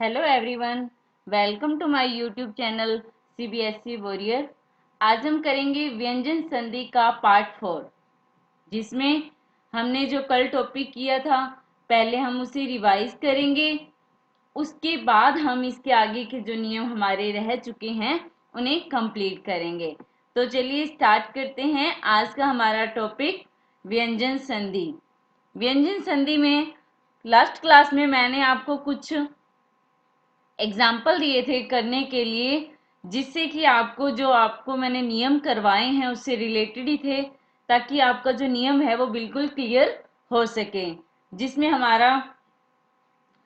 Hello everyone, welcome to my YouTube channel CBSE warrior. आज हम करेंगे व्यंजन संधि का पार्ट 4, जिसमें हमने जो कल टॉपिक किया था पहले हम उसे रिवाइज करेंगे। उसके बाद हम इसके आगे के जो नियम हमारे रह चुके हैं उन्हें कंप्लीट करेंगे। तो चलिए स्टार्ट करते हैं। आज का हमारा टॉपिक व्यंजन संधि। व्यंजन संधि में लास्ट क्लास में मैंने आपको कुछ एग्जाम्पल दिए थे करने के लिए, जिससे कि आपको मैंने नियम करवाए हैं उससे रिलेटेड ही थे, ताकि आपका जो नियम है वो बिल्कुल क्लियर हो सके। जिसमें हमारा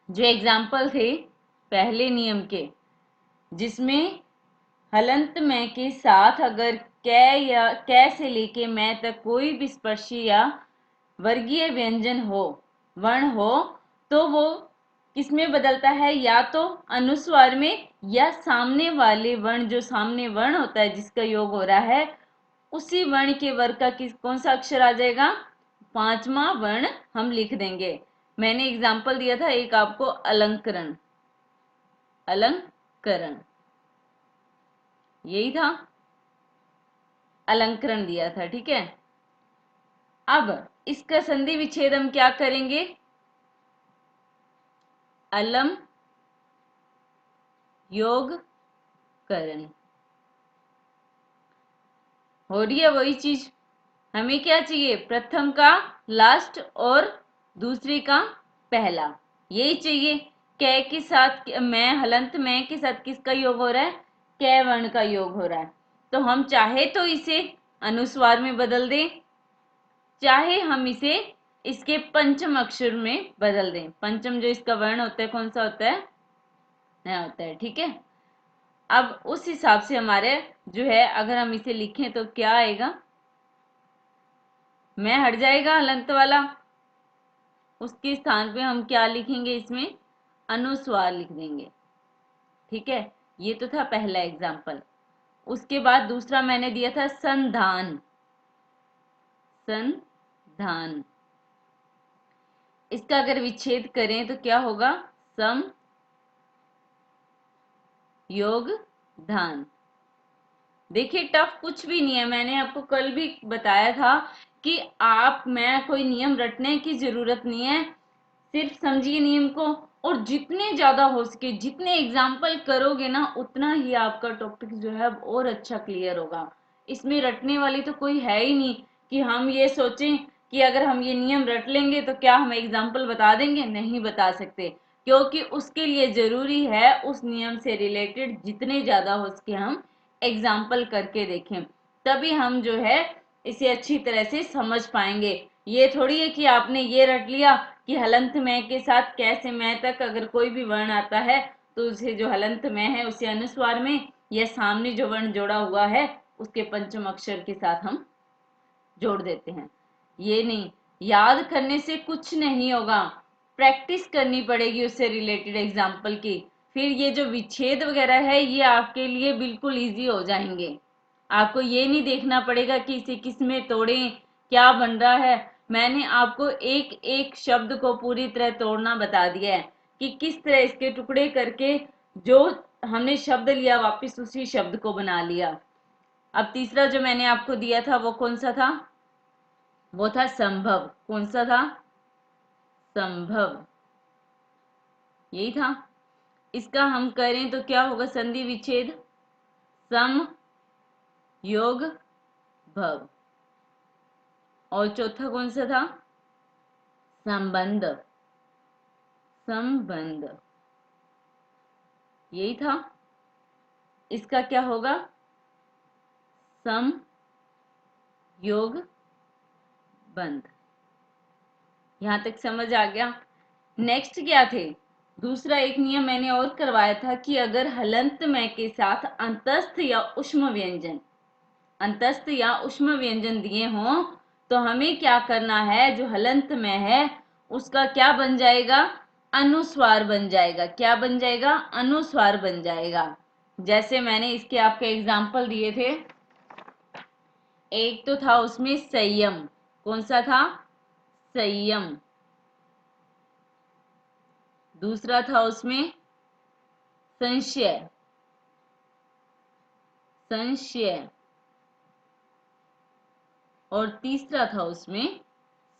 जो एग्जाम्पल थे पहले नियम के, जिसमें हलंत में के साथ अगर कै या कै से लेके मैं तक कोई भी स्पर्शी या वर्गीय व्यंजन हो, वर्ण हो, तो वो किसमें बदलता है? या तो अनुस्वार में, या सामने वाले वर्ण, जो सामने वर्ण होता है जिसका योग हो रहा है, उसी वर्ण के वर्ग का कौन सा अक्षर आ जाएगा? पांचवा वर्ण हम लिख देंगे। मैंने एग्जाम्पल दिया था एक आपको, अलंकरण। अलंकरण यही था, अलंकरण दिया था, ठीक है। अब इसका संधि विच्छेद हम क्या करेंगे? अलम योग करण। हो रही है वही चीज। हमें क्या चाहिए? प्रथम का लास्ट और दूसरे का पहला, यही चाहिए। कै के साथ मैं, हलंत में के साथ किसका योग हो रहा है? कै वर्ण का योग हो रहा है। तो हम चाहे तो इसे अनुस्वार में बदल दें, चाहे हम इसे इसके पंचम अक्षर में बदल दें। पंचम जो इसका वर्ण होता है कौन सा होता है? नया होता है, ठीक है। अब उस हिसाब से हमारे जो है, अगर हम इसे लिखें तो क्या आएगा? मैं हट जाएगा हलंत वाला, उसके स्थान पे हम क्या लिखेंगे? इसमें अनुस्वार लिख देंगे, ठीक है। ये तो था पहला एग्जाम्पल। उसके बाद दूसरा मैंने दिया था संधान। संधान, इसका अगर विच्छेद करें तो क्या होगा? सम योग धान। देखिए टफ कुछ भी नहीं है, मैंने आपको कल भी बताया था कि मैं कोई नियम रटने की जरूरत नहीं है, सिर्फ समझिए नियम को, और जितने ज्यादा हो सके, जितने एग्जाम्पल करोगे ना, उतना ही आपका टॉपिक जो है और अच्छा क्लियर होगा। इसमें रटने वाली तो कोई है ही नहीं कि हम ये सोचें कि अगर हम ये नियम रट लेंगे तो क्या हम एग्जाम्पल बता देंगे? नहीं बता सकते, क्योंकि उसके लिए जरूरी है उस नियम से रिलेटेड जितने ज्यादा हो सके हम एग्जाम्पल करके देखें, तभी हम जो है इसे अच्छी तरह से समझ पाएंगे। ये थोड़ी है कि आपने ये रट लिया कि हलंत में के साथ कैसे मैं तक अगर कोई भी वर्ण आता है तो उसे, जो हलंत में है, उसे अनुस्वार में या सामने जो वर्ण जोड़ा हुआ है उसके पंचम अक्षर के साथ हम जोड़ देते हैं। ये नहीं, याद करने से कुछ नहीं होगा, प्रैक्टिस करनी पड़ेगी उससे रिलेटेड एग्जाम्पल की। फिर ये जो विच्छेद वगैरह है ये आपके लिए बिल्कुल इजी हो जाएंगे। आपको ये नहीं देखना पड़ेगा कि इसे किस में तोड़ें, क्या बन रहा है। मैंने आपको एक एक शब्द को पूरी तरह तोड़ना बता दिया है कि किस तरह इसके टुकड़े करके जो हमने शब्द लिया वापस उसी शब्द को बना लिया। अब तीसरा जो मैंने आपको दिया था वो कौन सा था? वो था संभव। कौन सा था? संभव, यही था। इसका हम करें तो क्या होगा? संधि विच्छेद सम योग भव। और चौथा कौन सा था? संबंध। संबंध, यही था। इसका क्या होगा? सम योग बंध। यहां तक समझ आ गया? नेक्स्ट क्या थे? दूसरा एक नियम मैंने और करवाया था कि अगर हलंत में के साथ अंतस्थ या उष्म व्यंजन, अंतस्थ या उष्म व्यंजन दिए हों, तो हमें क्या करना है? जो हलंत में है उसका क्या बन जाएगा? अनुस्वार बन जाएगा। क्या बन जाएगा? अनुस्वार बन जाएगा। जैसे मैंने इसके आपके एग्जाम्पल दिए थे, एक तो था उसमें संयम। कौन सा था? संयम। दूसरा था उसमें संशय, संशय, और तीसरा था उसमें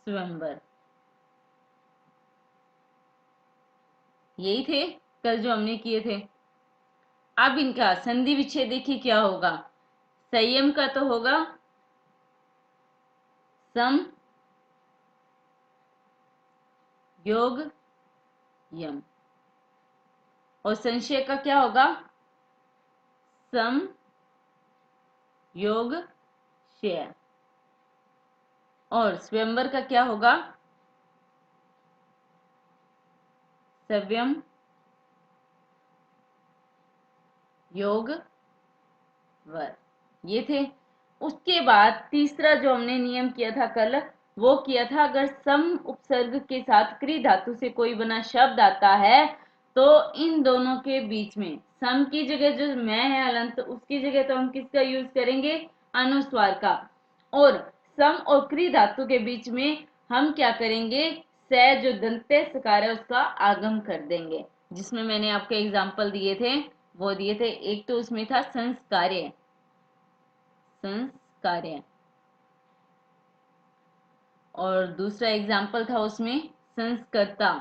स्वयंवर। यही थे कल जो हमने किए थे। अब इनका संधि विच्छेद देखिए क्या होगा। संयम का तो होगा सम योग यम, और संशय का क्या होगा सम योग शय, और स्वयंवर का क्या होगा सव्यम योग वर। ये थे। उसके बाद तीसरा जो हमने नियम किया था कल, वो किया था अगर सम उपसर्ग के साथ क्री धातु से कोई बना शब्द आता है तो इन दोनों के बीच में सम की जगह जो मैं है अलंत, उसकी जगह तो हम किसका यूज करेंगे अनुस्वार का, और सम और क्री धातु के बीच में हम क्या करेंगे स जो दंत्य सकार है उसका आगम कर देंगे। जिसमें मैंने आपको एग्जाम्पल दिए थे वो दिए थे, एक तो उसमें था संस्कार्य, संस्कार्य, और दूसरा एग्जाम्पल था उसमें संस्कर्ता,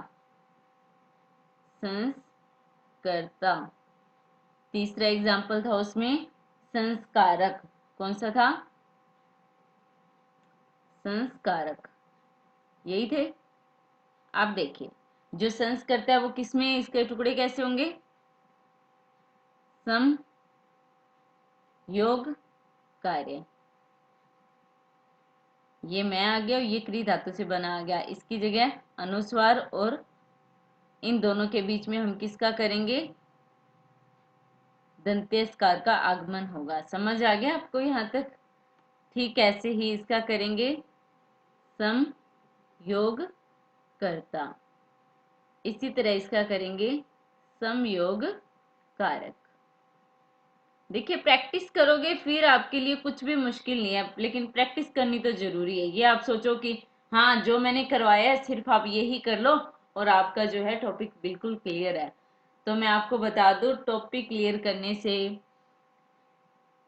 संस्कर्ता, तीसरा एग्जाम्पल था उसमें संस्कारक। कौन सा था संस्कारक, यही थे। आप देखिए जो संस्कर्ता है वो किसमें इसके टुकड़े कैसे होंगे सम योग कार्य, ये मैं आ गया, ये क्री धातु से बना आ गया, इसकी जगह अनुस्वार, और इन दोनों के बीच में हम किसका करेंगे दंत्यस्कार का आगमन होगा। समझ आ गया आपको यहाँ तक। ठीक ऐसे ही इसका करेंगे सम योग कर्ता, इसी तरह इसका करेंगे समयोग कारक। देखिए प्रैक्टिस करोगे फिर आपके लिए कुछ भी मुश्किल नहीं है, लेकिन प्रैक्टिस करनी तो जरूरी है। ये आप सोचो कि हाँ जो मैंने करवाया है सिर्फ आप यही कर लो और आपका जो है टॉपिक बिल्कुल क्लियर है। तो मैं आपको बता दूं टॉपिक क्लियर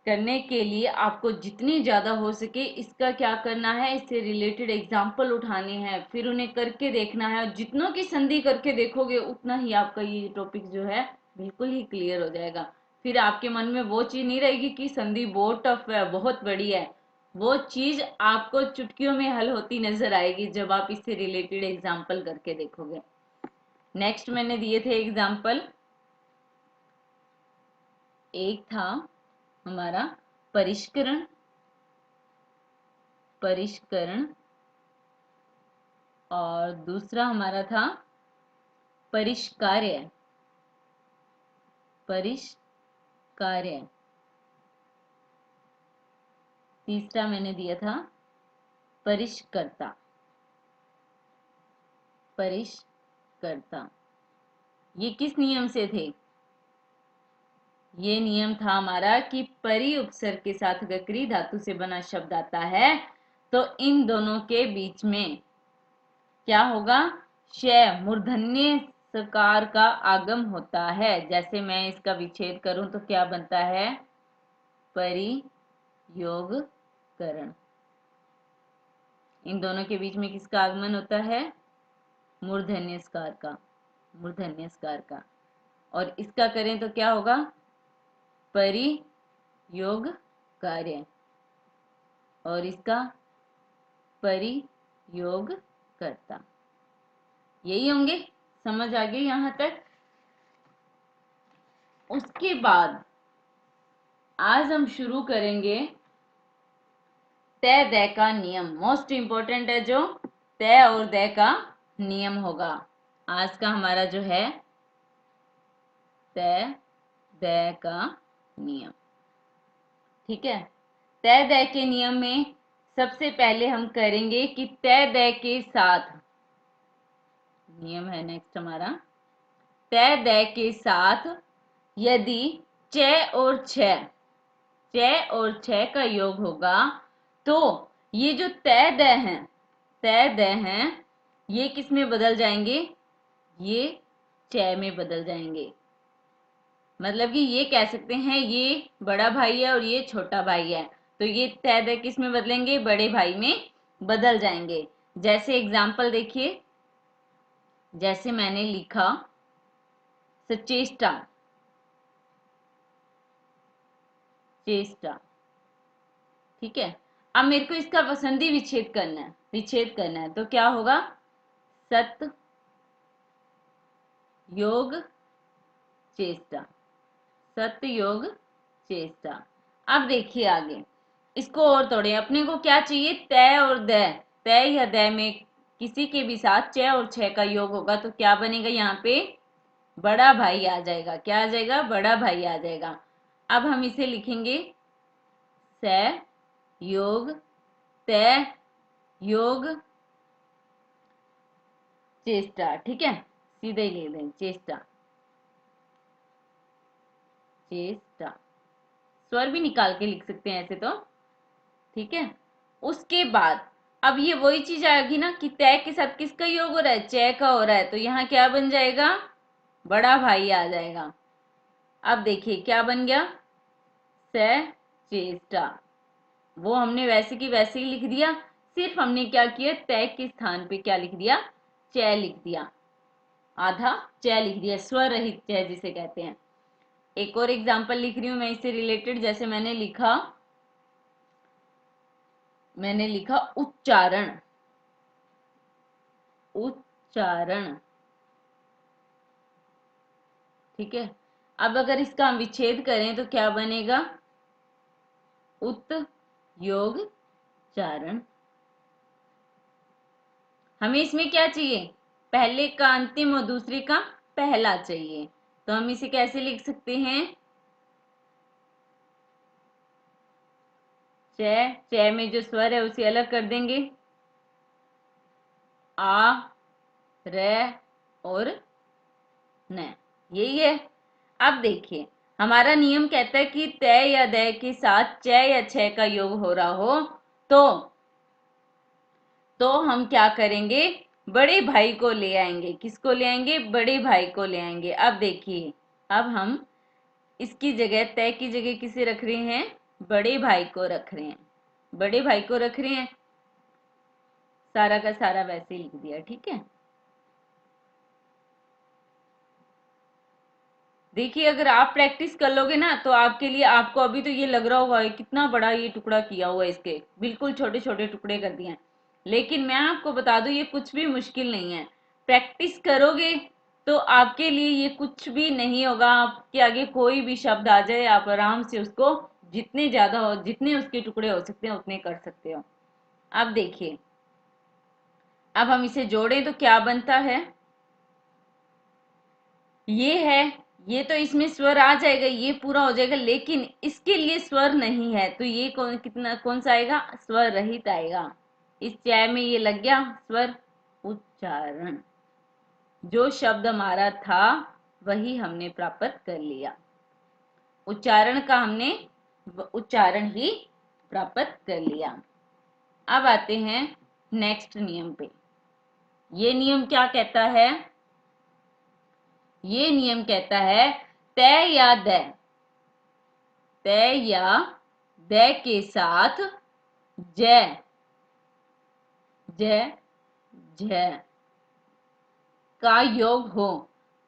करने के लिए आपको जितनी ज्यादा हो सके इसका क्या करना है, इससे रिलेटेड एग्जाम्पल उठाने हैं, फिर उन्हें करके देखना है, और जितनों की संधि करके देखोगे उतना ही आपका ये टॉपिक जो है बिल्कुल ही क्लियर हो जाएगा। फिर आपके मन में वो चीज नहीं रहेगी कि संधि बहुत टफ है बहुत बड़ी है, वो चीज आपको चुटकियों में हल होती नजर आएगी जब आप इससे रिलेटेड एग्जाम्पल करके देखोगे। नेक्स्ट मैंने दिए थे एग्जाम्पल, एक था हमारा परिष्करण, परिष्करण, और दूसरा हमारा था परिष्कार्य, परिष्कार्य, तीसरा मैंने दिया था परिष्कर्ता, परिष्कर्ता। ये किस नियम से थे, ये नियम था हमारा कि परि उपसर्ग के साथ अगर क्री धातु से बना शब्द आता है तो इन दोनों के बीच में क्या होगा शय मूर्धन्य सकार का आगम होता है। जैसे मैं इसका विच्छेद करूं तो क्या बनता है परियोगकरण, इन दोनों के बीच में किसका आगमन होता है मूर्धन्यस्कार का, मूर्धन्यस्कार का, और इसका करें तो क्या होगा परियोग कार्य, और इसका परियोग करता। यही होंगे, समझ आ गई यहां तक। उसके बाद आज हम शुरू करेंगे तय दय का नियम। मोस्ट इंपॉर्टेंट है जो तय और दय का नियम होगा। आज का हमारा जो है तय दय का नियम, ठीक है। तय दय के नियम में सबसे पहले हम करेंगे कि तय दय के साथ नियम है नेक्स्ट हमारा, तय दय के साथ यदि च और छ, च और छ का योग होगा तो ये जो तय दय हैं, तय दय हैं, ये किस में बदल जाएंगे, ये च में बदल जाएंगे। मतलब कि ये कह सकते हैं ये बड़ा भाई है और ये छोटा भाई है, तो ये तय दय किस में बदलेंगे, बड़े भाई में बदल जाएंगे। जैसे एग्जाम्पल देखिए, जैसे मैंने लिखा सचेष्टा, चेष्टा, ठीक है। अब मेरे को इसका वसंधी विच्छेद करना है, विच्छेद करना है, तो क्या होगा, सत योग चेष्टा, सत्य योग चेष्टा। अब देखिए आगे, इसको और तोड़े, अपने को क्या चाहिए, तय और दय, तय या दय में किसी के भी साथ च और छ का योग होगा तो क्या बनेगा, यहाँ पे बड़ा भाई आ जाएगा। क्या आ जाएगा, बड़ा भाई आ जाएगा। अब हम इसे लिखेंगे स योग तय योग चेष्टा, ठीक है, सीधे ही लिख दें चेष्टा, चेष्टा, स्वर भी निकाल के लिख सकते हैं ऐसे तो, ठीक है। उसके बाद अब ये वही चीज आएगी ना कि तय के साथ किसका योग हो रहा है, च का हो रहा है, तो यहाँ क्या बन जाएगा, बड़ा भाई आ जाएगा। अब देखिए क्या बन गया, स चेष्टा, वो हमने वैसे की वैसे ही लिख दिया, सिर्फ हमने क्या किया, तय के स्थान पे क्या लिख दिया, च लिख दिया, आधा च लिख दिया, स्वर रहित च जिसे कहते हैं। एक और एग्जाम्पल लिख रही हूं मैं इससे रिलेटेड, जैसे मैंने लिखा उच्चारण, उच्चारण, ठीक है। अब अगर इसका हम विच्छेद करें तो क्या बनेगा, उत योग चारण। हमें इसमें क्या चाहिए, पहले का अंतिम और दूसरे का पहला चाहिए, तो हम इसे कैसे लिख सकते हैं, च में जो स्वर है उसे अलग कर देंगे, आ र और न, यही है। अब देखिए हमारा नियम कहता है कि तय या दय के साथ च या छ का योग हो रहा हो तो हम क्या करेंगे, बड़े भाई को ले आएंगे। किसको ले आएंगे, बड़े भाई को ले आएंगे। अब देखिए, अब हम इसकी जगह, तय की जगह किसे रख रहे हैं, बड़े भाई को रख रहे हैं, बड़े भाई को रख रहे हैं, सारा का सारा वैसे ही लिख दिया, ठीक है। देखिए अगर आप प्रैक्टिस कर लोगे ना तो आपके लिए, आपको अभी तो ये लग रहा होगा कितना बड़ा ये टुकड़ा किया हुआ है, इसके बिल्कुल छोटे छोटे टुकड़े कर दिए हैं, लेकिन मैं आपको बता दूं ये कुछ भी मुश्किल नहीं है। प्रैक्टिस करोगे तो आपके लिए ये कुछ भी नहीं होगा। आपके आगे कोई भी शब्द आ जाए आप आराम से उसको, जितने ज्यादा हो, जितने उसके टुकड़े हो सकते हैं उतने कर सकते हो। अब देखिए, अब हम इसे जोड़ें तो क्या बनता है, ये है, ये तो इसमें स्वर आ जाएगा, ये पूरा हो जाएगा, लेकिन इसके लिए स्वर नहीं है तो ये कौन सा आएगा, स्वर रहित आएगा। इस च में ये लग गया स्वर, उच्चारण, जो शब्द हमारा था वही हमने प्राप्त कर लिया, उच्चारण का हमने उच्चारण ही प्राप्त कर लिया। अब आते हैं नेक्स्ट नियम पे। ये नियम क्या कहता है, ये नियम कहता है तय या दय, तय या दय के साथ जय, जय झ का योग हो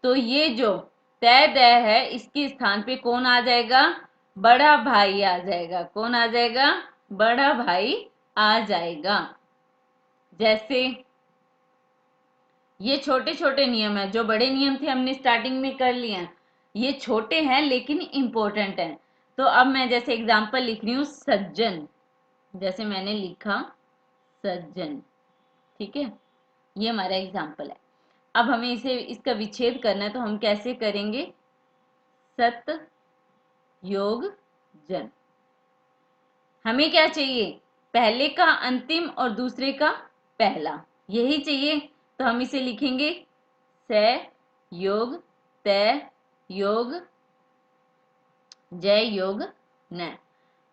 तो ये जो तय दय है इसके स्थान पे कौन आ जाएगा, बड़ा भाई आ जाएगा। कौन आ जाएगा, बड़ा भाई आ जाएगा। जैसे ये छोटे छोटे नियम है, जो बड़े नियम थे हमने स्टार्टिंग में कर लिए हैं, ये छोटे हैं लेकिन इंपॉर्टेंट हैं। तो अब मैं जैसे एग्जांपल लिख रही हूँ सज्जन, जैसे मैंने लिखा सज्जन, ठीक है, ये हमारा एग्जाम्पल है। अब हमें इसे, इसका विच्छेद करना है तो हम कैसे करेंगे, सत योग जन। हमें क्या चाहिए, पहले का अंतिम और दूसरे का पहला, यही चाहिए, तो हम इसे लिखेंगे स योग तय योग जय योग न।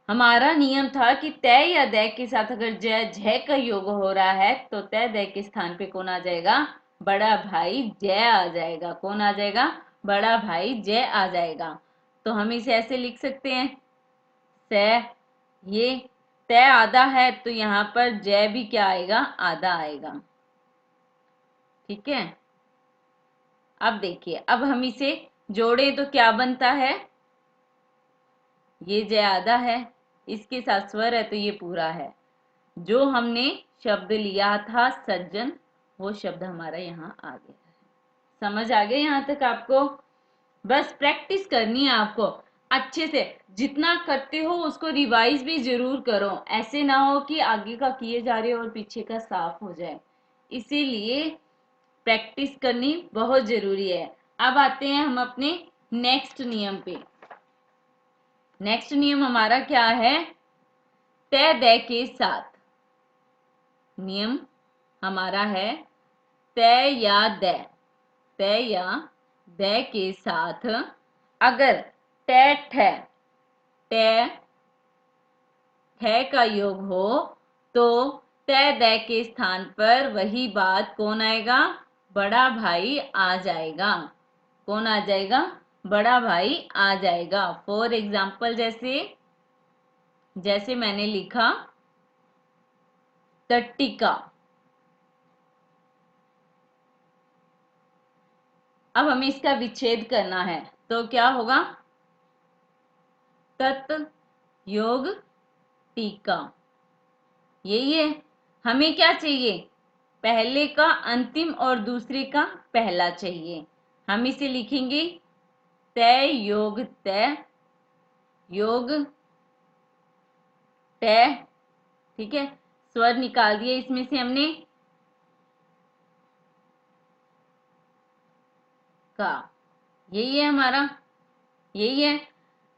हमारा नियम था कि तय या दय के साथ अगर जय झय का योग हो रहा है तो तय दय के स्थान पे कौन आ जाएगा, बड़ा भाई जय आ जाएगा। कौन आ जाएगा, बड़ा भाई जय आ जाएगा। तो हम इसे ऐसे लिख सकते हैं स, ये तय आधा है तो यहाँ पर जय भी क्या आएगा, आधा आएगा। ठीक है, अब देखिए, अब हम इसे जोड़ें तो क्या बनता है, ये जय आधा है, इसके साथ स्वर है तो ये पूरा है। जो हमने शब्द लिया था सज्जन, वो शब्द हमारा यहाँ आ गया है। समझ आ गया यहाँ तक आपको? बस प्रैक्टिस करनी है आपको अच्छे से, जितना करते हो उसको रिवाइज भी जरूर करो, ऐसे ना हो कि आगे का किए जा रहे हो और पीछे का साफ हो जाए। इसीलिए प्रैक्टिस करनी बहुत जरूरी है। अब आते हैं हम अपने नेक्स्ट नियम पे। नेक्स्ट नियम हमारा क्या है, तय दय के साथ। नियम हमारा है तय या दय, तय या दय के साथ अगर तय ठय, तय ठय का योग हो तो तय दय के स्थान पर वही बात कौन आएगा, बड़ा भाई आ जाएगा। कौन आ जाएगा, बड़ा भाई आ जाएगा। फॉर एग्जाम्पल जैसे जैसे मैंने लिखा टट्टिका, अब हमें इसका विच्छेद करना है तो क्या होगा, तत् योग टीका। यही है, हमें क्या चाहिए, पहले का अंतिम और दूसरे का पहला चाहिए। हम इसे लिखेंगे तय योग तय योग तय। ठीक है, स्वर निकाल दिए इसमें से हमने का, यही है हमारा, यही है।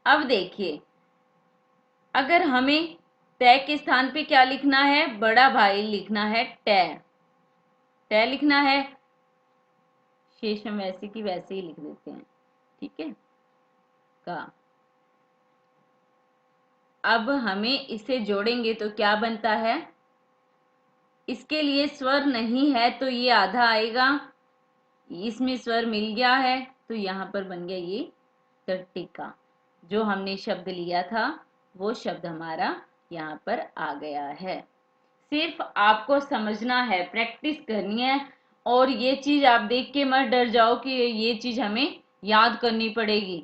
अब देखिए, अगर हमें तय के स्थान पे क्या लिखना है, बड़ा भाई लिखना है तय, तय लिखना है, शेष हम वैसे की वैसे ही लिख देते हैं। ठीक है, का। अब हमें इसे जोड़ेंगे तो क्या बनता है, इसके लिए स्वर नहीं है तो ये आधा आएगा, इसमें स्वर मिल गया है तो यहाँ पर बन गया ये टट्टिका। जो हमने शब्द लिया था वो शब्द हमारा यहाँ पर आ गया है। सिर्फ आपको समझना है, प्रैक्टिस करनी है, और ये चीज आप देख के मत डर जाओ कि ये चीज हमें याद करनी पड़ेगी।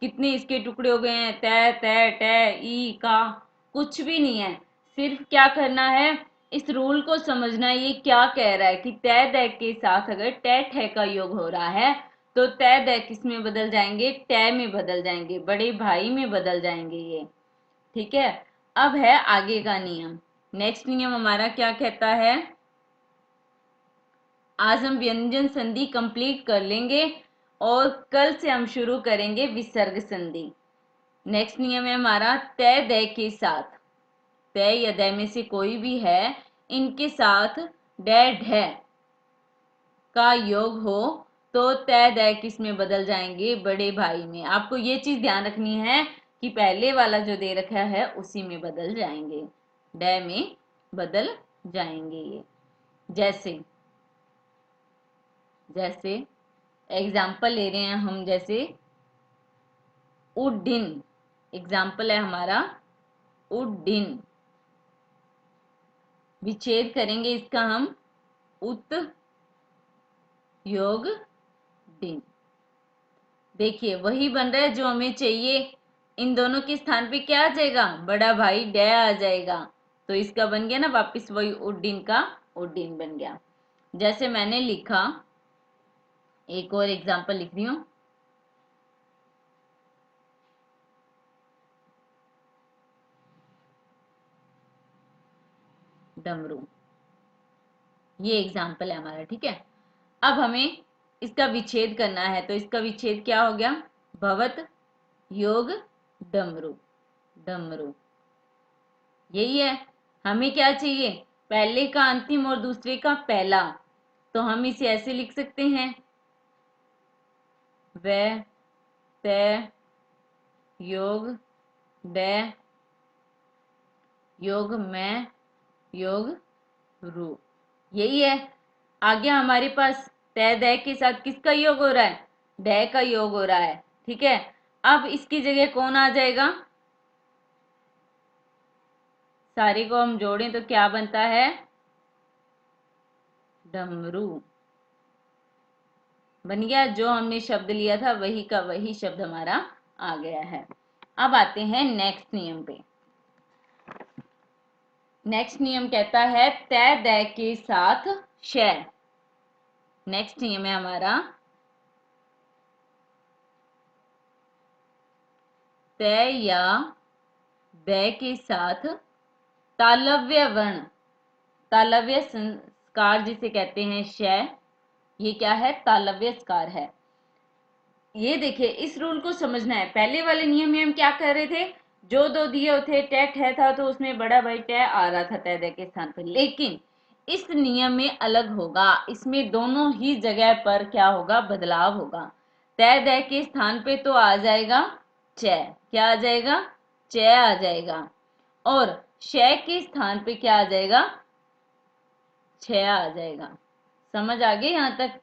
कितने इसके टुकड़े हो गए हैं, तय तय टय ई का, कुछ भी नहीं है। सिर्फ क्या करना है, इस रूल को समझना है। ये क्या कह रहा है कि तय दय के साथ अगर टय ठय का योग हो रहा है तो तय दय किस में बदल जाएंगे, टय में बदल जाएंगे, बड़े भाई में बदल जाएंगे ये। ठीक है, अब है आगे का नियम। नेक्स्ट नियम हमारा क्या कहता है, आज हम व्यंजन संधि कंप्लीट कर लेंगे और कल से हम शुरू करेंगे विसर्ग संधि। नेक्स्ट नियम है हमारा तय दय के साथ, तय या दय में से कोई भी है, इनके साथ डय ढय का योग हो तो तय दय किस में बदल जाएंगे, बड़े भाई में। आपको ये चीज ध्यान रखनी है कि पहले वाला जो दे रखा है उसी में बदल जाएंगे, डय में बदल जाएंगे ये। जैसे जैसे एग्जाम्पल ले रहे हैं हम, जैसे उड्डीन, एग्जाम्पल है हमारा उड्डीन। विच्छेद करेंगे इसका हम, उत योग दिन। देखिए वही बन रहा है जो हमें चाहिए। इन दोनों के स्थान पे क्या आ जाएगा, बड़ा भाई डय आ जाएगा, तो इसका बन गया ना वापिस वही उड्डीन का उड्डीन बन गया। जैसे मैंने लिखा, एक और एग्जाम्पल लिख रही हूं, डमरू, ये एग्जाम्पल है हमारा। ठीक है, अब हमें इसका विच्छेद करना है तो इसका विच्छेद क्या हो गया, भवत योग डमरू, डमरू। यही है, हमें क्या चाहिए, पहले का अंतिम और दूसरे का पहला, तो हम इसे ऐसे लिख सकते हैं, व तय योग डय योग मैं योग रू। यही है, आ गया हमारे पास तय दय के साथ किसका योग हो रहा है, डय का योग हो रहा है। ठीक है, अब इसकी जगह कौन आ जाएगा? सारे को हम जोड़ें तो क्या बनता है? डमरू बन गया। जो हमने शब्द लिया था वही का वही शब्द हमारा आ गया है। अब आते हैं नेक्स्ट नियम पे। नेक्स्ट नियम कहता है तय दै के साथ शय। नेक्स्ट नियम है हमारा तय या दै के साथ तालव्य वर्ण, तालव्य संस्कार जिसे कहते हैं शय, ये क्या है? तालव्य स्कार है। ये देखिए, इस रूल को समझना है। पहले वाले नियम में हम क्या कर रहे थे? जो दो दिए थे टे ठे था तो उसमें बड़ा भाई टे आ रहा था तय दे के स्थान पर, लेकिन इस नियम में अलग होगा। इसमें दोनों ही जगह पर क्या होगा? बदलाव होगा। तय दे के स्थान पे तो आ जाएगा च, क्या आ जाएगा? च आ जाएगा। और शय के स्थान पे क्या आ जाएगा? छ आ जाएगा। समझ आ गई यहां तक?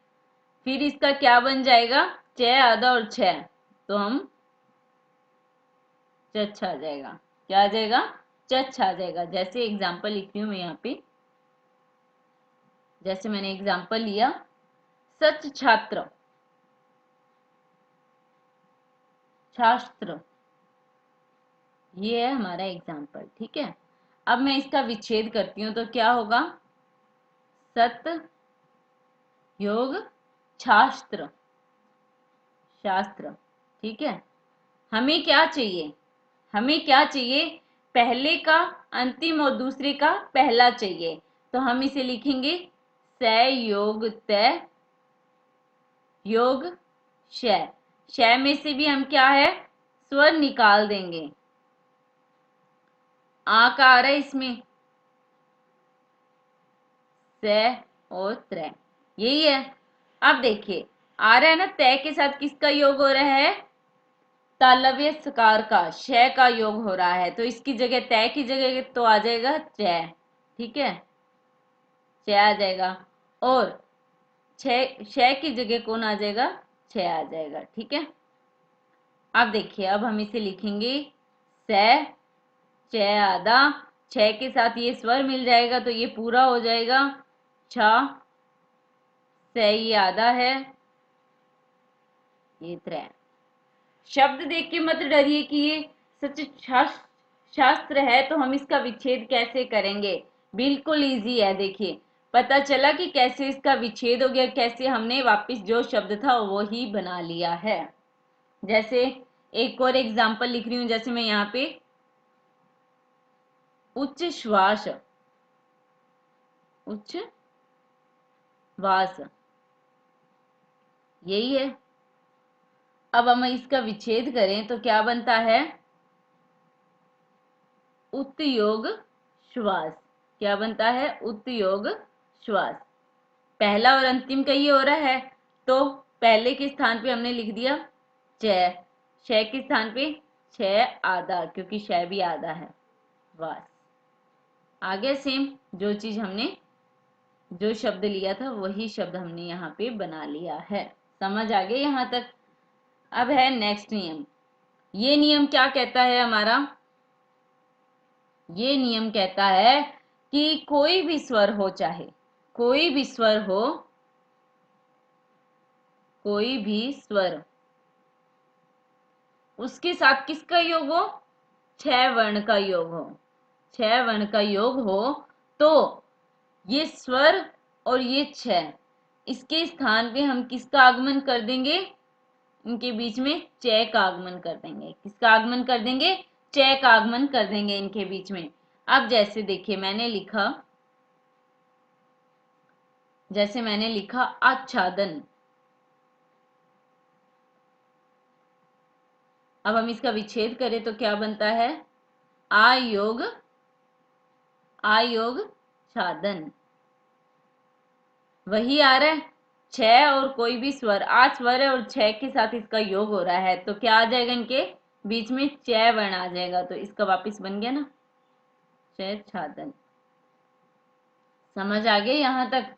फिर इसका क्या बन जाएगा? च आधा और छ, तो हम चच आ जाएगा। क्या आ जाएगा? चच आ जाएगा। जैसे एग्जाम्पल लिखती हूँ मैं यहाँ पे, जैसे मैंने एग्जाम्पल लिया सच छात्र, शास्त्र, ये है हमारा एग्जाम्पल। ठीक है, अब मैं इसका विच्छेद करती हूँ तो क्या होगा? सत योग शास्त्र, शास्त्र। ठीक है, हमें क्या चाहिए? हमें क्या चाहिए? पहले का अंतिम और दूसरे का पहला चाहिए, तो हम इसे लिखेंगे स योग तय योग शय। शय में से भी हम क्या है? स्वर निकाल देंगे। आ का आ रहा है इसमें, स और त्र, यही है। अब देखिए, आ रहा है ना, तय के साथ किसका योग हो रहा है? तालव्य सकार का, शय का योग हो रहा है, तो इसकी जगह तय की जगह तो आ जाएगा च। ठीक है, च आ जाएगा। और शय की जगह कौन आ जाएगा? छ आ जाएगा। ठीक है, अब देखिए, अब हम इसे लिखेंगे स च आधा, छ के साथ ये स्वर मिल जाएगा तो ये पूरा हो जाएगा छ, स ये आधा है, ये त्र। शब्द देख के मत डरिए कि ये सच शास्त्र है तो हम इसका विच्छेद कैसे करेंगे। बिल्कुल इजी है। देखिए, पता चला कि कैसे इसका विच्छेद हो गया, कैसे हमने वापस जो शब्द था वो ही बना लिया है। जैसे एक और एग्जाम्पल लिख रही हूं, जैसे मैं यहाँ पे उच्च श्वास, उच्च वास, यही है। अब हम इसका विच्छेद करें तो क्या बनता है? उत्योग श्वास। क्या बनता है? उत्योग श्वास। पहला और अंतिम का ये हो रहा है, तो पहले के स्थान पे हमने लिख दिया च, श के स्थान पे छ आधा, क्योंकि श भी आधा है। वास आ गया सेम, जो चीज हमने जो शब्द लिया था वही शब्द हमने यहाँ पे बना लिया है। समझ आ गया यहाँ तक? अब है नेक्स्ट नियम। ये नियम क्या कहता है हमारा? ये नियम कहता है कि कोई भी स्वर हो, चाहे कोई भी स्वर हो, कोई भी स्वर, उसके साथ किसका योग हो? छह वर्ण का योग हो। छह वर्ण का योग हो तो ये स्वर और ये छह, इसके स्थान पे हम किसका आगमन कर देंगे? इनके बीच में च का आगमन कर देंगे। किसका आगमन कर देंगे? च का आगमन कर देंगे इनके बीच में। अब जैसे देखिए, मैंने लिखा आच्छादन। अब हम इसका विच्छेद करें तो क्या बनता है? आयोग आयोग छादन, वही आ रहा है। छह और कोई भी स्वर, आ स्वर है और छह के साथ इसका योग हो रहा है, तो क्या आ जाएगा? इनके बीच में च वर्ण आ जाएगा, तो इसका वापिस बन गया ना च छादन। समझ आ गया यहां तक?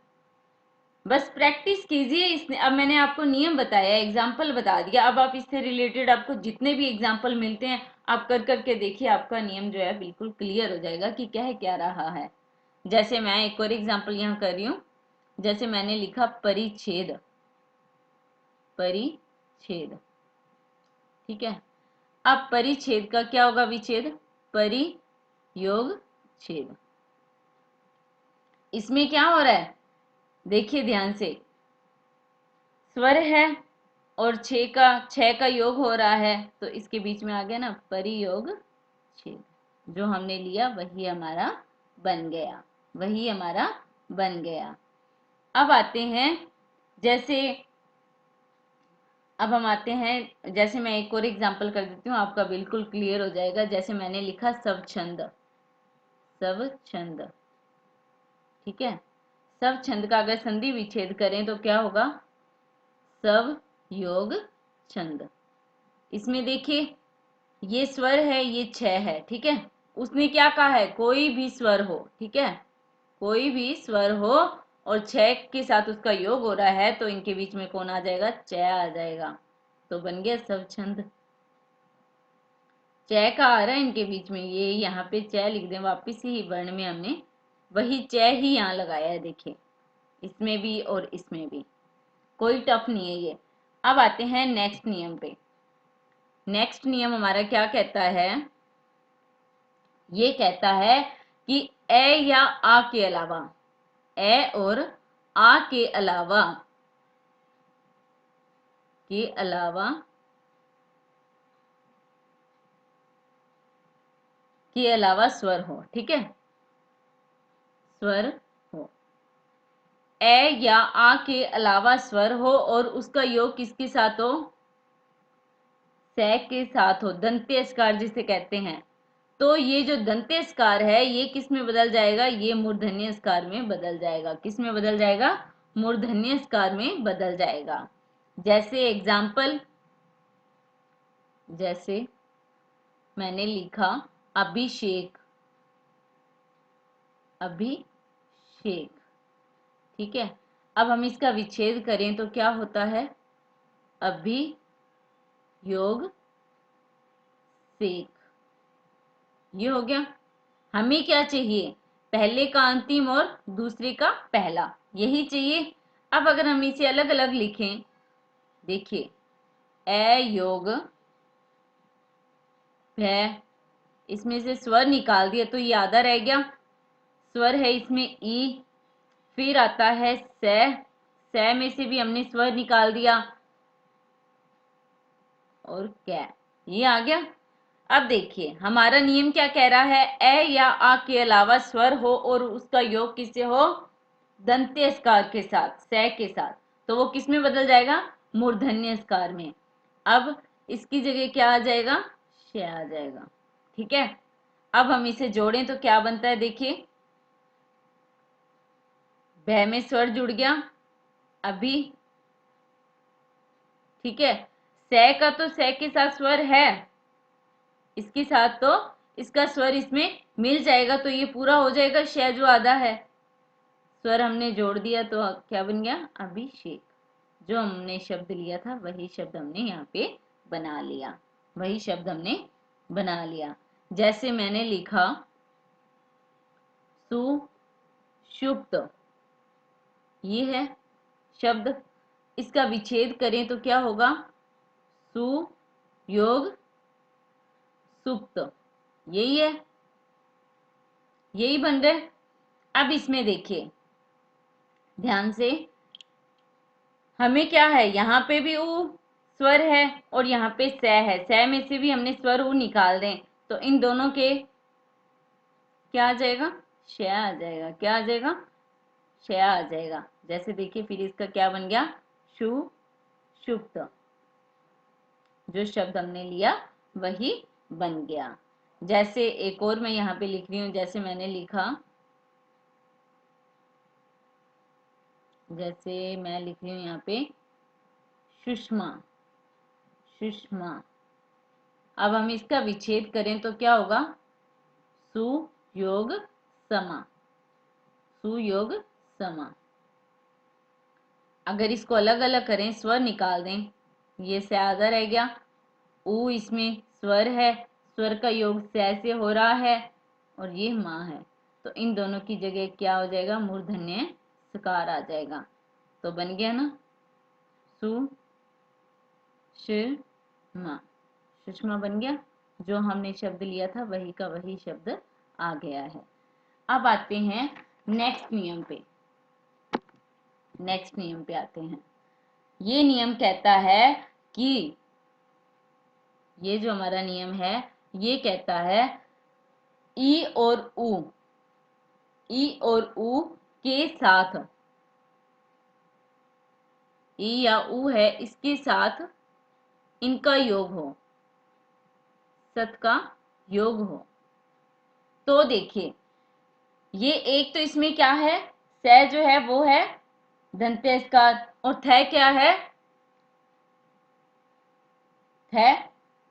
बस प्रैक्टिस कीजिए। इसने अब मैंने आपको नियम बताया, एग्जाम्पल बता दिया, अब आप इससे रिलेटेड आपको जितने भी एग्जाम्पल मिलते हैं आप कर करके देखिए, आपका नियम जो है बिल्कुल क्लियर हो जाएगा कि क्या रहा है। जैसे मैं एक और एग्जाम्पल यहाँ कर रही हूँ, जैसे मैंने लिखा परिच्छेद, परिच्छेद, ठीक है। अब परिच्छेद का क्या होगा विच्छेद, परियोग छेद। इसमें क्या हो रहा है देखिए ध्यान से, स्वर है और छह का योग हो रहा है, तो इसके बीच में आ गया ना परियोग छेद। जो हमने लिया वही हमारा बन गया, वही हमारा बन गया। अब आते हैं, जैसे अब हम आते हैं, जैसे मैं एक और एग्जांपल कर देती हूँ, आपका बिल्कुल क्लियर हो जाएगा। जैसे मैंने लिखा स्वच्छंद, स्वच्छंद, ठीक है। स्वच्छंद का अगर संधि विच्छेद करें तो क्या होगा, स्व योग छंद। इसमें देखिए ये स्वर है, ये छह है, ठीक है। उसने क्या कहा है, कोई भी स्वर हो, ठीक है, कोई भी स्वर हो और छह के साथ उसका योग हो रहा है, तो इनके बीच में कौन आ जाएगा, च आ जाएगा। तो बन गया स्वच्छंद। च का आ रहा है इनके बीच में, ये यहाँ पे च लिख दें, वापिस ही वर्ण में हमने वही च ही यहाँ लगाया है, देखिए इसमें भी और इसमें भी, कोई टफ नहीं है ये। अब आते हैं नेक्स्ट नियम पे। नेक्स्ट नियम हमारा क्या कहता है, ये कहता है कि ए या आ के अलावा, ए और आ के अलावा, के अलावा, के अलावा स्वर हो, ठीक है, स्वर हो, ए या आ के अलावा स्वर हो और उसका योग किसके साथ हो, स के साथ हो, दंत्यस्कार जिसे कहते हैं। तो ये जो दंत्यस्कार है ये किस में बदल जाएगा, ये मूर्धन्यस्कार में बदल जाएगा। किस में बदल जाएगा, मूर्धन्यस्कार में बदल जाएगा। जैसे एग्जाम्पल, जैसे मैंने लिखा अभिषेक, अभिषेक, ठीक है। अब हम इसका विच्छेद करें तो क्या होता है, अभियोग सेक, ये हो गया। हमें क्या चाहिए, पहले का अंतिम और दूसरे का पहला, यही चाहिए। अब अगर हम इसे अलग अलग लिखें, देखिए ए योग भय, इसमें से स्वर निकाल दिया तो ये आधा रह गया, स्वर है इसमें ई, फिर आता है स में से भी हमने स्वर निकाल दिया और कै, ये आ गया। अब देखिए हमारा नियम क्या कह रहा है, ए या आ के अलावा स्वर हो और उसका योग किससे हो, दंत्यस्कार के साथ, स के साथ, तो वो किस में बदल जाएगा, मूर्धन्यस्कार में। अब इसकी जगह क्या आ जाएगा, श आ जाएगा, ठीक है। अब हम इसे जोड़ें तो क्या बनता है, देखिए भ में स्वर जुड़ गया, अभी, ठीक है। स का तो स के साथ स्वर है, इसके साथ तो इसका स्वर इसमें मिल जाएगा, तो ये पूरा हो जाएगा, श जो आधा है, स्वर हमने जोड़ दिया तो क्या बन गया, अभिषेक। जो हमने शब्द लिया था वही शब्द हमने यहाँ पे बना लिया, वही शब्द हमने बना लिया। जैसे मैंने लिखा सुषुप्त, ये है शब्द, इसका विच्छेद करें तो क्या होगा, सुयोग सुप्त, यही है, यही बन रहा है। अब इसमें देखिए ध्यान से, हमें क्या है, यहाँ पे भी उ स्वर है और यहाँ पे स है, स में से भी हमने स्वर उ निकाल दें तो इन दोनों के क्या आ जाएगा, श आ जाएगा, क्या आ जाएगा, श आ जाएगा। जैसे देखिए फिर इसका क्या बन गया, सुषुप्त, जो शब्द हमने लिया वही बन गया। जैसे एक और मैं यहाँ पे लिख रही हूँ, जैसे मैंने लिखा, जैसे मैं लिख रही हूँ यहाँ पे सुषमा, सुषमा। अब हम इसका विच्छेद करें तो क्या होगा, सुयोग समा, सुयोग समा। अगर इसको अलग अलग करें, स्वर निकाल दें, ये से आधा रह गया, ऊ इसमें स्वर है, स्वर का योग से हो रहा है, और ये माँ है, तो इन दोनों की जगह क्या हो जाएगा, मूर्धन्य सकार आ जाएगा। तो बन गया ना, सु श मा, सुषमा बन गया। जो हमने शब्द लिया था वही का वही शब्द आ गया है। अब आते हैं नेक्स्ट नियम पे। नेक्स्ट नियम पे आते हैं। ये नियम कहता है कि, ये जो हमारा नियम है ये कहता है ई और ऊ, ई और ऊ के साथ, ई या ऊ है, इसके साथ इनका योग हो, सत का योग हो। तो देखिए, ये एक तो इसमें क्या है, स जो है वो है दंत्यस्कार, और थ क्या है, थ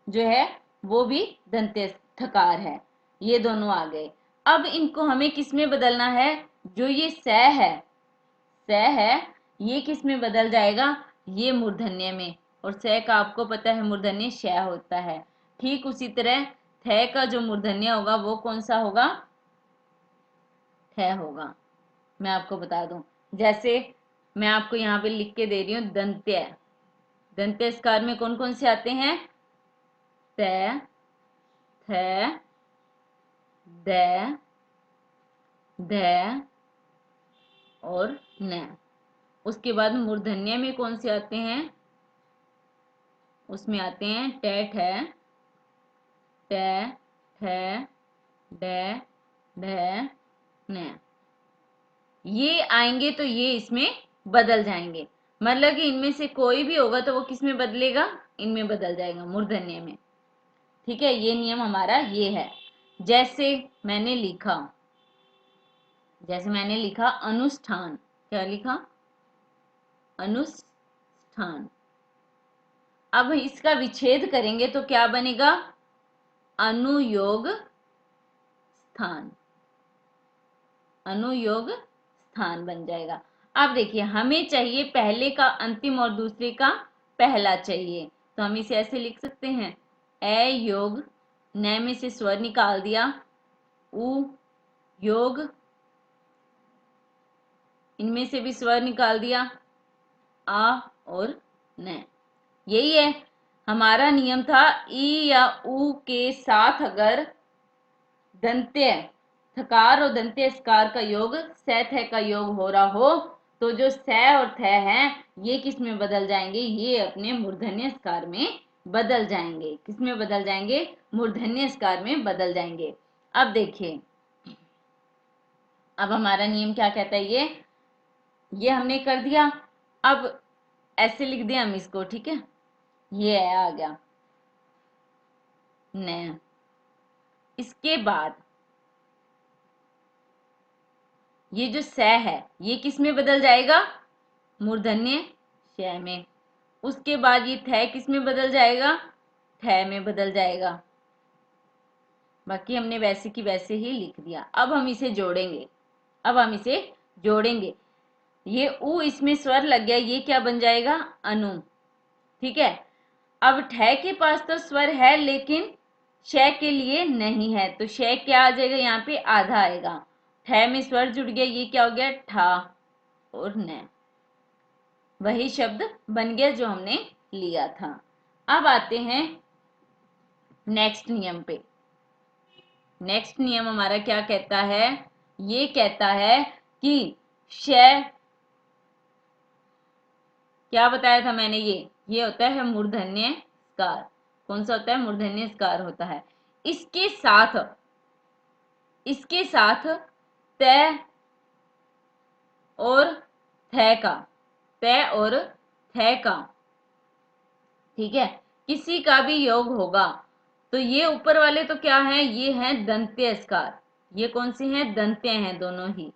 जो है वो भी दंत्यस्थकार है। ये दोनों आ गए। अब इनको हमें किस में बदलना है, जो ये स है, ये किस में बदल जाएगा, ये मूर्धन्य में, और स का आपको पता है मूर्धन्य श होता है। ठीक उसी तरह थ का जो मूर्धन्य होगा वो कौन सा होगा, थ होगा। मैं आपको बता दूं, जैसे मैं आपको यहाँ पे लिख के दे रही हूँ, दंत्य, दंत्यस्कार में कौन कौन से आते हैं, त, थ, द, ध और न। उसके बाद मूर्धन्य में कौन से आते हैं, उसमें आते हैं ट, ठ, ट, ठ, ड, ढ, न। ये आएंगे तो ये इसमें बदल जाएंगे, मतलब कि इनमें से कोई भी होगा तो वो किस में बदलेगा, इनमें बदल जाएगा, मूर्धन्य में। ठीक है, ये नियम हमारा ये है। जैसे मैंने लिखा, जैसे मैंने लिखा अनुष्ठान, क्या लिखा, अनुष्ठान। अब इसका विच्छेद करेंगे तो क्या बनेगा, अनुयोग स्थान, अनुयोग स्थान बन जाएगा। अब देखिए, हमें चाहिए पहले का अंतिम और दूसरे का पहला चाहिए, तो हम इसे ऐसे लिख सकते हैं, ए योग, न में से स्वर निकाल दिया, उ योग, इनमें से भी स्वर निकाल दिया, आ और न। यही है हमारा नियम था। ई या उ के साथ अगर दंत्य थकार और दंत्य स्कार का योग स थ का योग हो रहा हो, तो जो स और थ हैं ये किस में बदल जाएंगे, ये अपने मूर्धन्य स्कार में बदल जाएंगे। किस में बदल जाएंगे, मूर्धन्य स्कार में बदल जाएंगे। अब देखिए, अब हमारा नियम क्या कहता है, ये हमने कर दिया। अब ऐसे लिख दिया हम इसको, ठीक है, ये है आ गया न। इसके बाद ये जो स है ये किस में बदल जाएगा, मूर्धन्य श में। उसके बाद ये थ किस में बदल जाएगा, थ में बदल जाएगा। बाकी हमने वैसे की वैसे ही लिख दिया। अब हम इसे जोड़ेंगे, अब हम इसे जोड़ेंगे। ये उ इसमें स्वर लग गया, ये क्या बन जाएगा, अनु। ठीक है, अब ठ के पास तो स्वर है लेकिन श के लिए नहीं है, तो श क्या आ जाएगा, यहाँ पे आधा आएगा। ठ में स्वर जुड़ गया, ये क्या हो गया, ठा और न, वही शब्द बन गया जो हमने लिया था। अब आते हैं नेक्स्ट नियम पे। नेक्स्ट नियम हमारा क्या कहता है, ये कहता है कि श, क्या बताया था मैंने, ये होता है मूर्धन्य स्कार। कौन सा होता है, मूर्धन्य स्कार होता है। इसके साथ, इसके साथ त और थ का, त और थ का, ठीक है, किसी का भी योग होगा तो ये ऊपर वाले तो क्या है, ये हैं दंत्य स्कार। ये कौन से हैं, दंत्य हैं दोनों ही।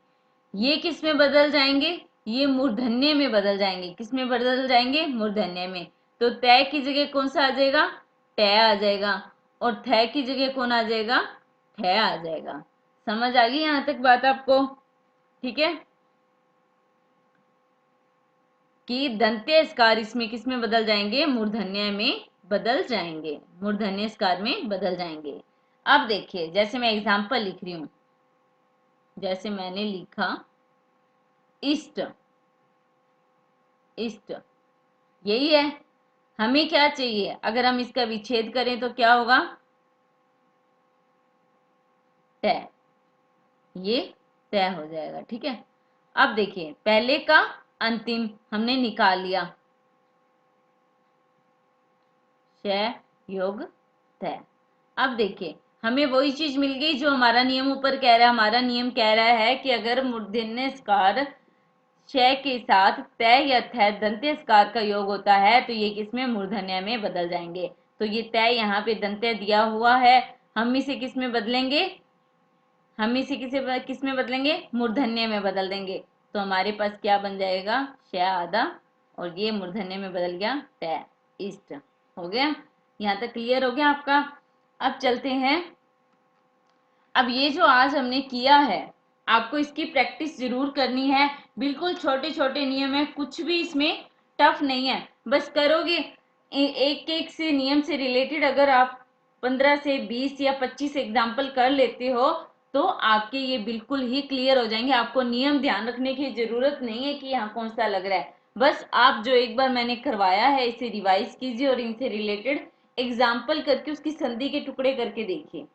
ये किस में बदल जाएंगे, ये मूर्धन्य में बदल जाएंगे। किस में बदल जाएंगे, मूर्धन्य में। तो तय की जगह कौन सा आ जाएगा, ट आ जाएगा, और थ की जगह कौन आ जाएगा, ठ आ जाएगा। समझ आ गई यहां तक बात आपको, ठीक है। कि दंत्यस्कार इसमें किस में बदल जाएंगे, मूर्धन्य में बदल जाएंगे, मूर्धन्यस्कार में बदल जाएंगे। अब देखिए जैसे मैं एग्जाम्पल लिख रही हूं, जैसे मैंने लिखा इष्ट, इष्ट, यही है। हमें क्या चाहिए, अगर हम इसका विच्छेद करें तो क्या होगा, तय, ये तय हो जाएगा। ठीक है, अब देखिए पहले का अंतिम हमने निकाल लिया, क्षय योग तय। अब देखिए हमें वही चीज मिल गई जो हमारा नियम ऊपर कह रहा है। हमारा नियम कह रहा है कि अगर मूर्धन्यस्कार क्षय के साथ तय या थय दंत्यस्कार का योग होता है तो ये किसमें, मूर्धन्य में बदल जाएंगे। तो ये तय यहाँ पे दंत्य दिया हुआ है, हम इसे किस में बदलेंगे, हम इसे किस में बदलेंगे, मूर्धन्य में बदल देंगे। तो हमारे पास क्या बन जाएगा, क्षय आधा, और ये मूर्धन्य में बदल गया तय, इष्ट। हो गया, यहाँ तक क्लियर हो गया आपका। अब चलते हैं, अब ये जो आज हमने किया है आपको इसकी प्रैक्टिस जरूर करनी है। बिल्कुल छोटे छोटे नियम है, कुछ भी इसमें टफ नहीं है, बस करोगे। एक एक से नियम से रिलेटेड अगर आप 15 से 20 या 25 एग्जाम्पल कर लेते हो तो आपके ये बिल्कुल ही क्लियर हो जाएंगे। आपको नियम ध्यान रखने की जरूरत नहीं है कि यहाँ कौन सा लग रहा है, बस आप जो एक बार मैंने करवाया है इसे रिवाइज कीजिए और इनसे रिलेटेड एग्जाम्पल करके उसकी संधि के टुकड़े करके देखिए।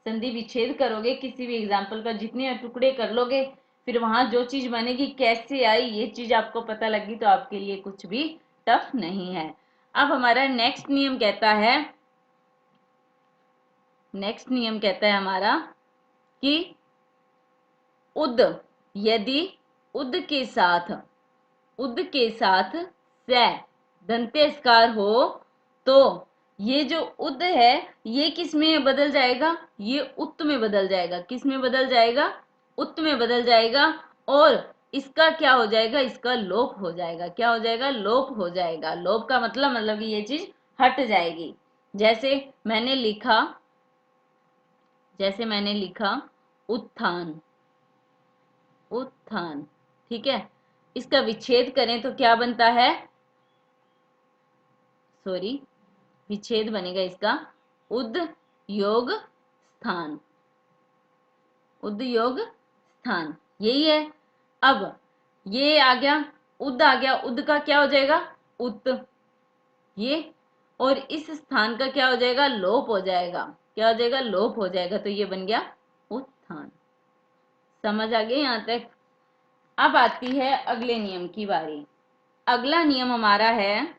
संधि विच्छेद करोगे किसी भी एग्जाम्पल का, जितने टुकड़े कर लोगे फिर वहां जो चीज बनेगी कैसे आई ये चीज आपको पता लगी तो आपके लिए कुछ भी टफ नहीं है। अब हमारा नेक्स्ट नियम कहता है, नेक्स्ट नियम कहता है हमारा कि उद, यदि उद के साथ, उद के साथ से दंत्यस्कार हो तो ये जो उद है ये किस में बदल जाएगा, ये उत में बदल जाएगा। किस में बदल जाएगा, उत में बदल जाएगा। और इसका क्या हो जाएगा, इसका लोप हो जाएगा। क्या हो जाएगा, लोप हो जाएगा। लोप का मतलब कि ये चीज हट जाएगी। जैसे मैंने लिखा, जैसे मैंने लिखा उत्थान, उत्थान, ठीक है, इसका विच्छेद करें तो क्या बनता है, सॉरी विच्छेद बनेगा इसका उद योग स्थान, उद योग स्थान, यही है। अब ये आ गया, उद आ गया, उद का क्या हो जाएगा, उत, ये, और इस स्थान का क्या हो जाएगा, लोप हो जाएगा। क्या हो जाएगा, लोप हो जाएगा। तो ये बन गया उत्थान। समझ आ गया यहाँ तक। अब आती है अगले नियम की बारी। अगला नियम हमारा है,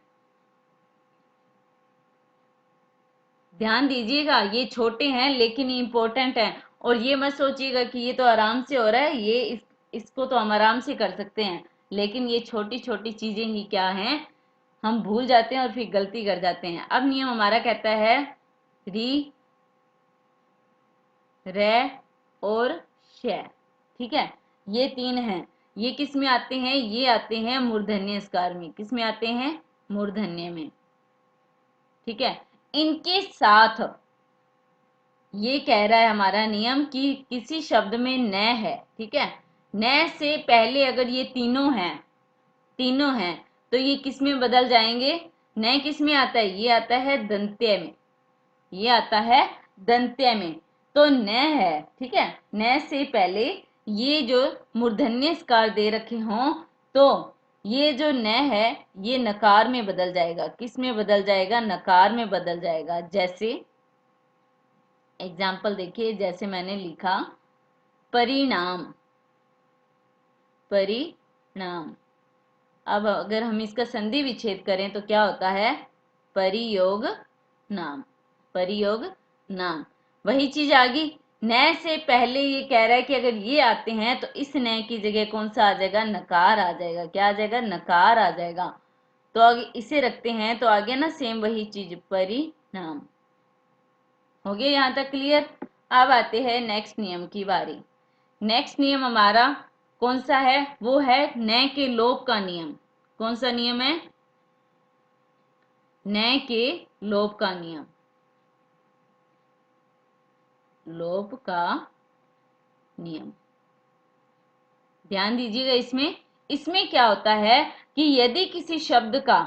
ध्यान दीजिएगा ये छोटे हैं लेकिन इंपॉर्टेंट हैं। और ये मत सोचिएगा कि ये तो आराम से हो रहा है, ये इसको तो हम आराम से कर सकते हैं, लेकिन ये छोटी छोटी चीजें ही क्या हैं, हम भूल जाते हैं और फिर गलती कर जाते हैं। अब नियम हमारा कहता है री, रे और श, ठीक है, ये तीन हैं। ये किस में आते हैं, ये आते हैं मूर्धन्य स्कार में। किस में आते हैं, मूर्धन्य में, ठीक है। इनके साथ ये कह रहा है हमारा नियम कि किसी शब्द में न है, ठीक है, न से पहले अगर ये तीनों हैं, तीनों हैं, तो ये किस में बदल जाएंगे, न किस में आता है, ये आता है दंत्य में, ये आता है दंत्य में। तो न है, ठीक है, न से पहले ये जो मूर्धन्यस्कार दे रखे हों तो ये जो न है ये नकार में बदल जाएगा। किस में बदल जाएगा, नकार में बदल जाएगा। जैसे एग्जाम्पल देखिए, जैसे मैंने लिखा परिणाम, परिणाम। अब अगर हम इसका संधि विच्छेद करें तो क्या होता है, परियोग नाम, परियोग नाम। वही चीज आ गई, न से पहले ये कह रहा है कि अगर ये आते हैं तो इस न की जगह कौन सा आ जाएगा, नकार आ जाएगा। क्या आ जाएगा, नकार आ जाएगा। तो आगे इसे रखते हैं तो आगे ना सेम वही चीज, परिणाम। हो गया यहाँ तक क्लियर। अब आते हैं नेक्स्ट नियम की बारी। नेक्स्ट नियम हमारा कौन सा है, वो है न के लोप का नियम। कौन सा नियम है, न के लोप का नियम, लोप का नियम। ध्यान दीजिएगा इसमें इसमें क्या होता है कि यदि किसी शब्द का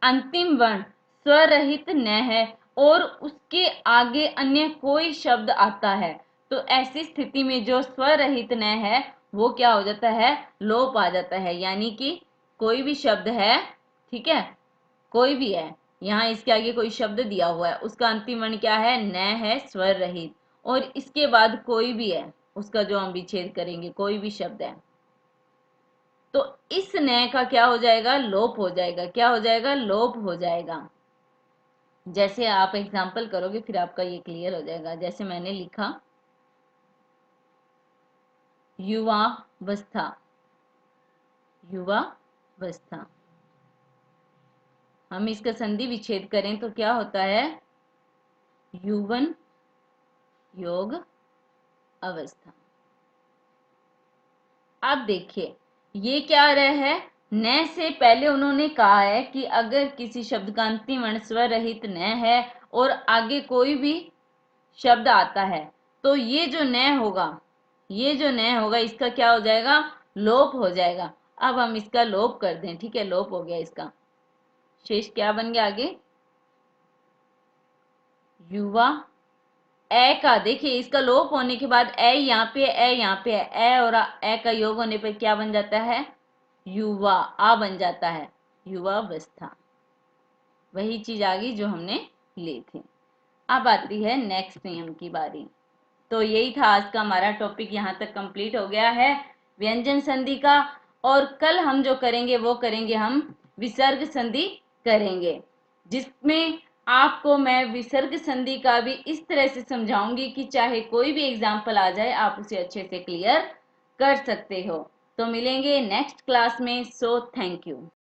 अंतिम वर्ण स्वरहित न है और उसके आगे अन्य कोई शब्द आता है, तो ऐसी स्थिति में जो स्वरहित न है वो क्या हो जाता है, लोप आ जाता है। यानी कि कोई भी शब्द है, ठीक है, कोई भी है, यहाँ इसके आगे कोई शब्द दिया हुआ है, उसका अंतिम वर्ण क्या है, न है, स्वर रहित, और इसके बाद कोई भी है, उसका जो हम विच्छेद करेंगे, कोई भी शब्द है, तो इस न का क्या हो जाएगा, लोप हो जाएगा। क्या हो जाएगा, लोप हो जाएगा। जैसे आप एग्जाम्पल करोगे फिर आपका ये क्लियर हो जाएगा। जैसे मैंने लिखा युवावस्था, युवावस्था, हम इसका संधि विच्छेद करें तो क्या होता है, युवन योग अवस्था। अब देखिए ये क्या आ रहा है, न से पहले उन्होंने कहा है कि अगर किसी शब्द का अंतिम वर्ण स्वर रहित न है और आगे कोई भी शब्द आता है, तो ये जो न होगा, ये जो न होगा इसका क्या हो जाएगा, लोप हो जाएगा। अब हम इसका लोप कर दें, ठीक है, लोप हो गया इसका, शेष क्या बन गया आगे, युवा, ए का, देखिए इसका लोप होने के बाद ए यहाँ पे, ए यहाँ पे है, ए और ए का योग होने पर क्या बन जाता है, युवा, आ बन जाता है, युवावस्था। वही चीज आ गई जो हमने ली थी। अब आती है नेक्स्ट नियम की बारी। तो यही था आज का हमारा टॉपिक, यहाँ तक कंप्लीट हो गया है व्यंजन संधि का। और कल हम जो करेंगे वो करेंगे हम विसर्ग संधि करेंगे, जिसमें आपको मैं विसर्ग संधि का भी इस तरह से समझाऊंगी कि चाहे कोई भी एग्जाम्पल आ जाए आप उसे अच्छे से क्लियर कर सकते हो। तो मिलेंगे नेक्स्ट क्लास में। So thank you.